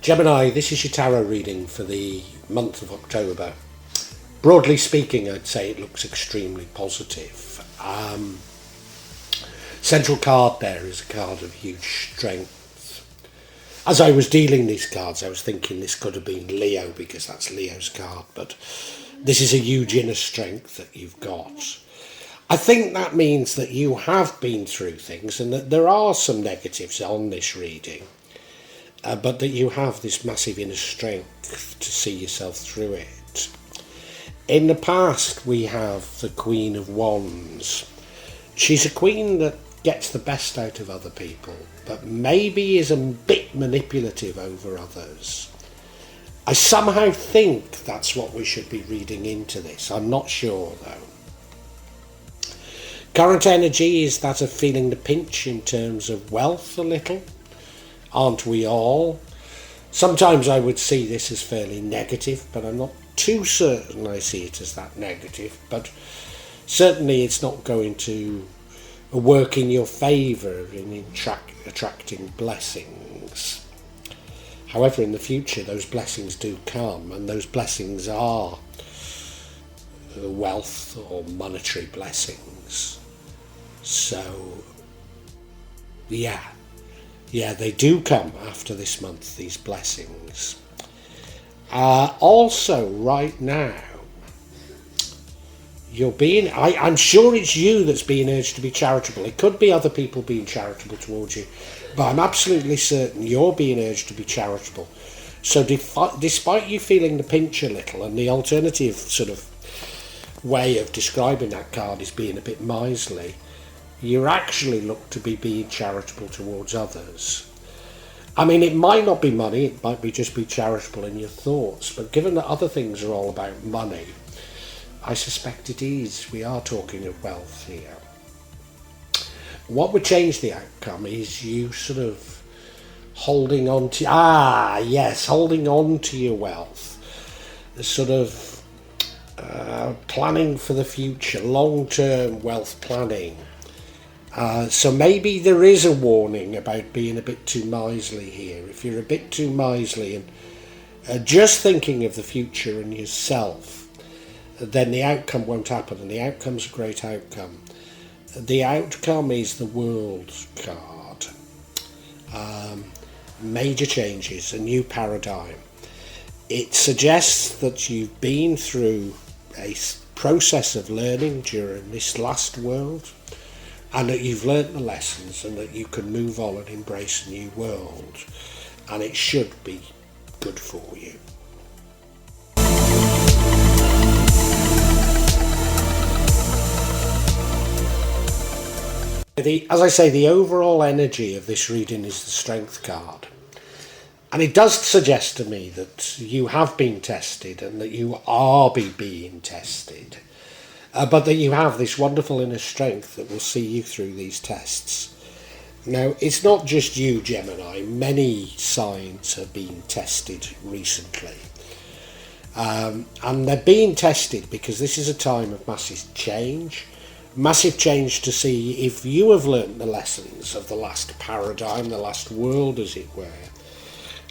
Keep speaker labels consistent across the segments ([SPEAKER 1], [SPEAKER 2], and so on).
[SPEAKER 1] Gemini, this is your tarot reading for the month of October. Broadly speaking, I'd say it looks extremely positive. Central card there is a card of huge strength. As I was dealing these cards, I was thinking this could have been Leo because that's Leo's card, but this is a huge inner strength that you've got. I think that means that you have been through things and that there are some negatives on this reading. But that you have this massive inner strength to see yourself through it. In the past, we have the Queen of Wands. She's a queen that gets the best out of other people, but maybe is a bit manipulative over others. I somehow think that's what we should be reading into this. I'm not sure, though. Current energy is that of feeling the pinch in terms of wealth a little. Aren't we all? Sometimes I would see this as fairly negative, but I'm not too certain I see it as that negative. But certainly it's not going to work in your favour in attracting blessings. However, in the future, those blessings do come, and those blessings are wealth or monetary blessings. So, yeah, they do come after this month, these blessings. Also, right now, I'm sure it's you that's being urged to be charitable. It could be other people being charitable towards you, but I'm absolutely certain you're being urged to be charitable. So despite you feeling the pinch a little, and the alternative sort of way of describing that card is being a bit miserly, you actually look to be being charitable towards others. I mean, it might not be money, it might be just be charitable in your thoughts, but given that other things are all about money, I suspect it is. We are talking of wealth here. What would change the outcome is you sort of holding on to, holding on to your wealth, sort of planning for the future, long-term wealth planning. So maybe there is a warning about being a bit too miserly here. If you're a bit too miserly and just thinking of the future and yourself, then the outcome won't happen, and the outcome's a great outcome. The outcome is the World card. Major changes, a new paradigm. It suggests that you've been through a process of learning during this last world, and that you've learnt the lessons and that you can move on and embrace a new world, and it should be good for you. As I say, the overall energy of this reading is the Strength card. And it does suggest to me that you have been tested and that you are being tested. But that you have this wonderful inner strength that will see you through these tests. Now, it's not just you, Gemini. Many signs have been tested recently. And they're being tested because this is a time of massive change. Massive change to see if you have learnt the lessons of the last paradigm, the last world, as it were,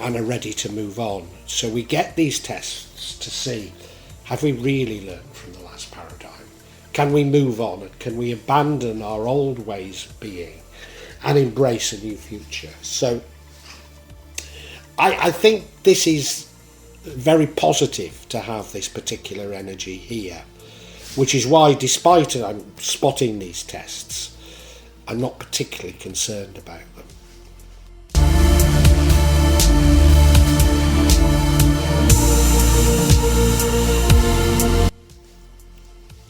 [SPEAKER 1] and are ready to move on. So we get these tests to see, have we really learnt from the last paradigm? Can we move on, and can we abandon our old ways of being and embrace a new future? So I think this is very positive to have this particular energy here, which is why, despite I'm spotting these tests, I'm not particularly concerned about them.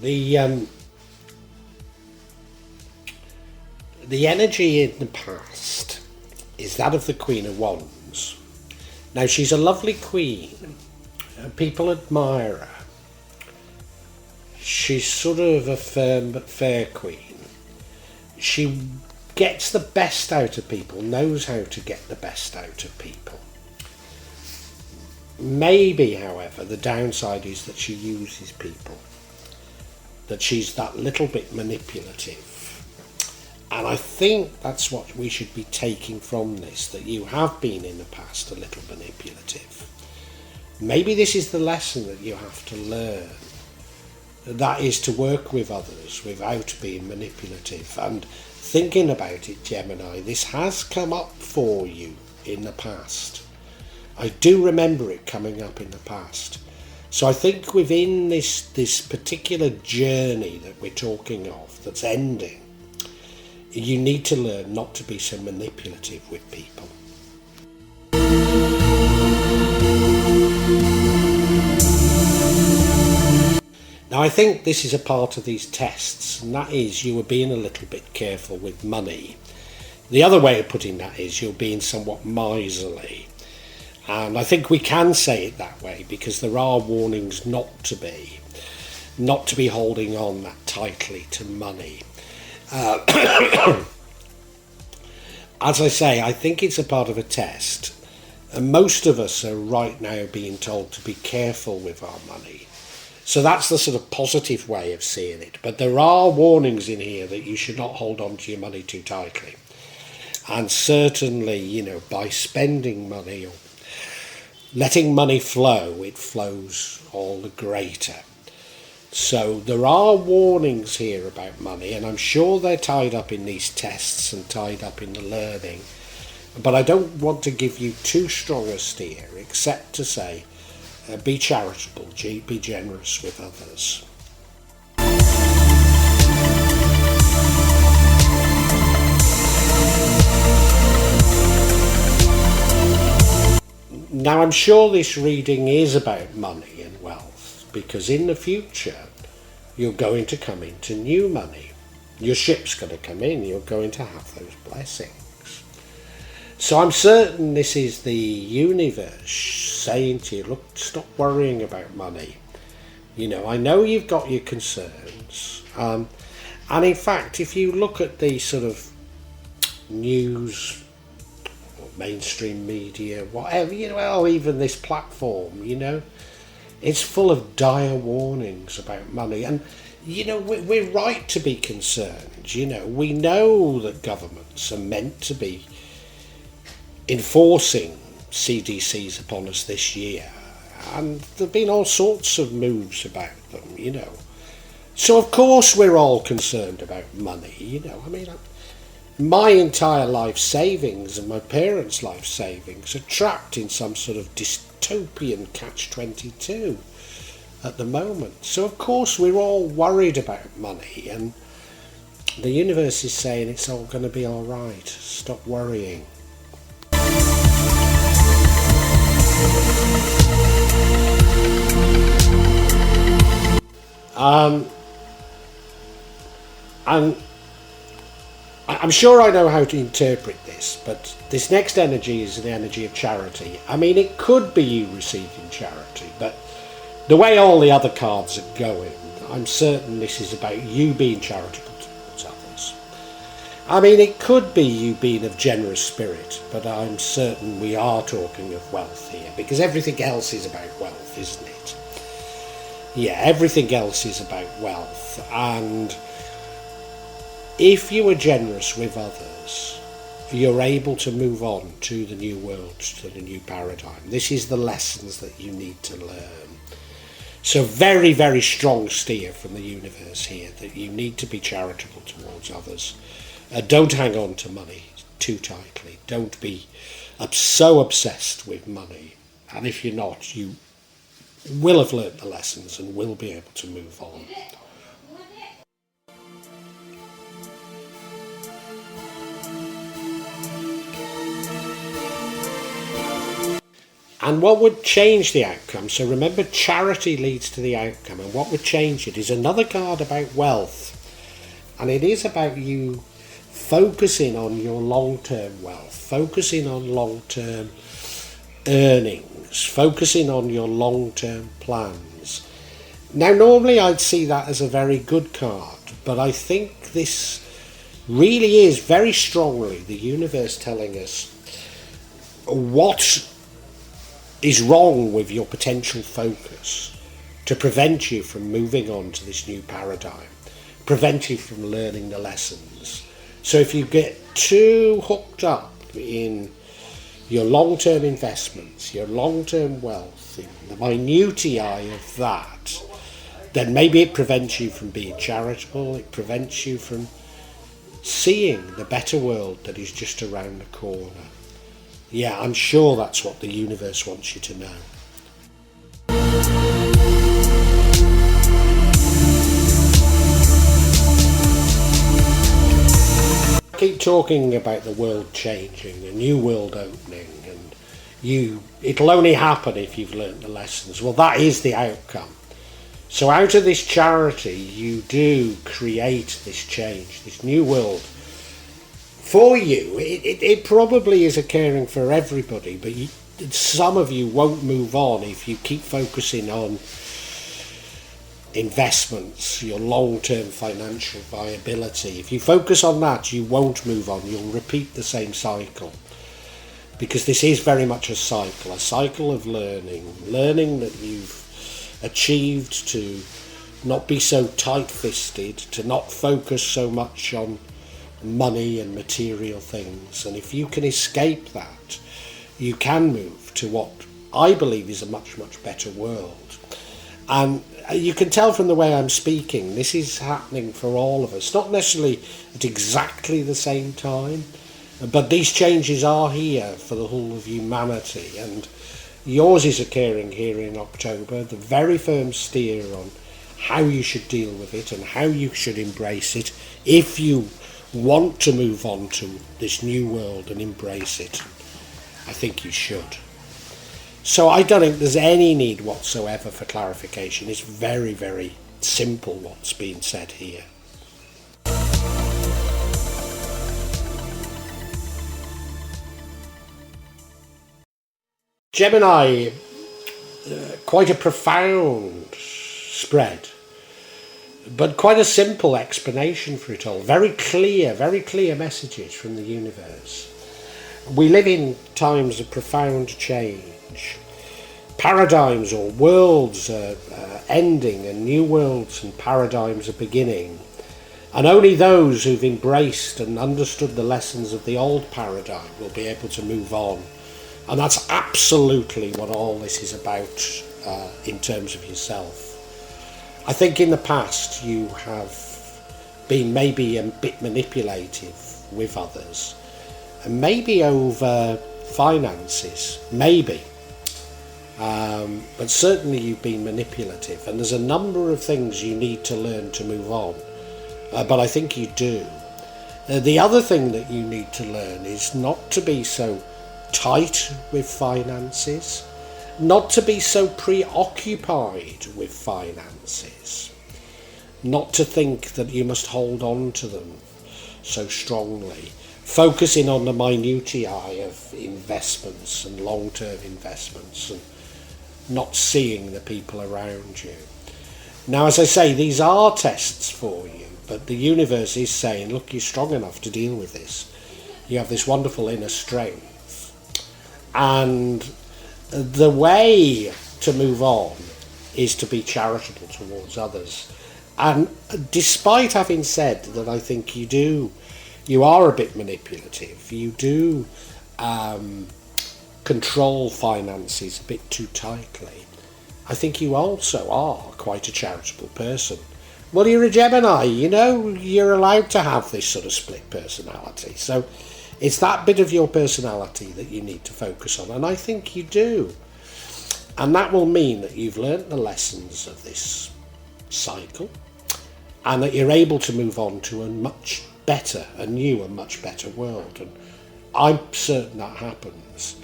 [SPEAKER 1] The energy in the past is that of the Queen of Wands. Now, she's a lovely queen. People admire her. She's sort of a firm but fair queen. She gets the best out of people, knows how to get the best out of people. Maybe, however, the downside is that she uses people, that she's that little bit manipulative. And I think that's what we should be taking from this, that you have been in the past a little manipulative. Maybe this is the lesson that you have to learn. That is to work with others without being manipulative. And thinking about it, Gemini, this has come up for you in the past. I do remember it coming up in the past. So I think within this particular journey that we're talking of, that's ending, you need to learn not to be so manipulative with people. Now I think this is a part of these tests, and that is you were being a little bit careful with money. The other way of putting that is you're being somewhat miserly. And I think we can say it that way because there are warnings not to be holding on that tightly to money. As I say, I think it's a part of a test. And most of us are right now being told to be careful with our money. So that's the sort of positive way of seeing it. But there are warnings in here that you should not hold on to your money too tightly. And certainly, by spending money or letting money flow, it flows all the greater. So there are warnings here about money, and I'm sure they're tied up in these tests and tied up in the learning. But I don't want to give you too strong a steer, except to say, be charitable, be generous with others. Now I'm sure this reading is about money and wealth, because in the future you're going to come into new money. Your ship's going to come in, you're going to have those blessings. So I'm certain this is the universe saying to you, look, stop worrying about money. I know you've got your concerns. And in fact, if you look at the sort of news, mainstream media, whatever, or even this platform, it's full of dire warnings about money. And, we're right to be concerned. We know that governments are meant to be enforcing CDCs upon us this year. And there have been all sorts of moves about them, So of course we're all concerned about money, my entire life savings and my parents' life savings are trapped in some sort of dystopian catch-22 at the moment. So of course we're all worried about money, and the universe is saying it's all going to be all right. Stop worrying. And I'm sure I know how to interpret this, but this next energy is the energy of charity. It could be you receiving charity, but the way all the other cards are going, I'm certain this is about you being charitable towards others. It could be you being of generous spirit, but I'm certain we are talking of wealth here, because everything else is about wealth, isn't it? Yeah, everything else is about wealth, and if you are generous with others, you're able to move on to the new world, to the new paradigm. This is the lessons that you need to learn. So very, very strong steer from the universe here that you need to be charitable towards others. Don't hang on to money too tightly. Don't be so obsessed with money. And if you're not, you will have learnt the lessons and will be able to move on. And what would change the outcome? So remember, charity leads to the outcome, and what would change it is another card about wealth. And it is about you focusing on your long-term wealth, focusing on long-term earnings, focusing on your long-term plans. Now, normally I'd see that as a very good card, but I think this really is very strongly the universe telling us what is wrong with your potential focus to prevent you from moving on to this new paradigm, prevent you from learning the lessons. So if you get too hooked up in your long-term investments, your long-term wealth, in the minutiae of that, then maybe it prevents you from being charitable, it prevents you from seeing the better world that is just around the corner. Yeah, I'm sure that's what the universe wants you to know. I keep talking about the world changing, a new world opening, and it'll only happen if you've learnt the lessons. Well, that is the outcome. So out of this charity, you do create this change, this new world. For you, it probably is occurring for everybody, but some of you won't move on if you keep focusing on investments, your long-term financial viability. If you focus on that, you won't move on. You'll repeat the same cycle, because this is very much a cycle of learning that you've achieved to not be so tight-fisted, to not focus so much on money and material things. And if you can escape that, you can move to what I believe is a much, much better world. And you can tell from the way I'm speaking, this is happening for all of us, not necessarily at exactly the same time, but these changes are here for the whole of humanity, and yours is occurring here in October. The very firm steer on how you should deal with it and how you should embrace it if you want to move on to this new world and embrace it. I think you should. So I don't think there's any need whatsoever for clarification. It's very, very simple what's being said here. Gemini, quite a profound spread, but quite a simple explanation for it all. Very clear messages from the universe. We live in times of profound change. Paradigms or worlds are ending, and new worlds and paradigms are beginning. And only those who've embraced and understood the lessons of the old paradigm will be able to move on. And that's absolutely what all this is about in terms of yourself. I think in the past you have been maybe a bit manipulative with others, and maybe over finances, maybe. But certainly you've been manipulative, and there's a number of things you need to learn to move on. But I think you do. The other thing that you need to learn is not to be so tight with finances, not to be so preoccupied with finances, not to think that you must hold on to them so strongly, focusing on the minutiae of investments and long-term investments and not seeing the people around you. Now, as I say, these are tests for you, but the universe is saying, look, you're strong enough to deal with this. You have this wonderful inner strength. And the way to move on is to be charitable towards others. And despite having said that I think you are a bit manipulative, you do control finances a bit too tightly, I think you also are quite a charitable person. Well, you're a Gemini, you're allowed to have this sort of split personality. So it's that bit of your personality that you need to focus on, and I think you do. And that will mean that you've learnt the lessons of this cycle, and that you're able to move on to a much better, a new and much better world. And I'm certain that happens.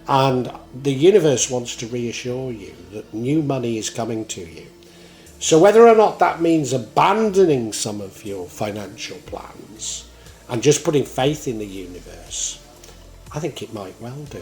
[SPEAKER 1] And the universe wants to reassure you that new money is coming to you. So whether or not that means abandoning some of your financial plans and just putting faith in the universe, I think it might well do.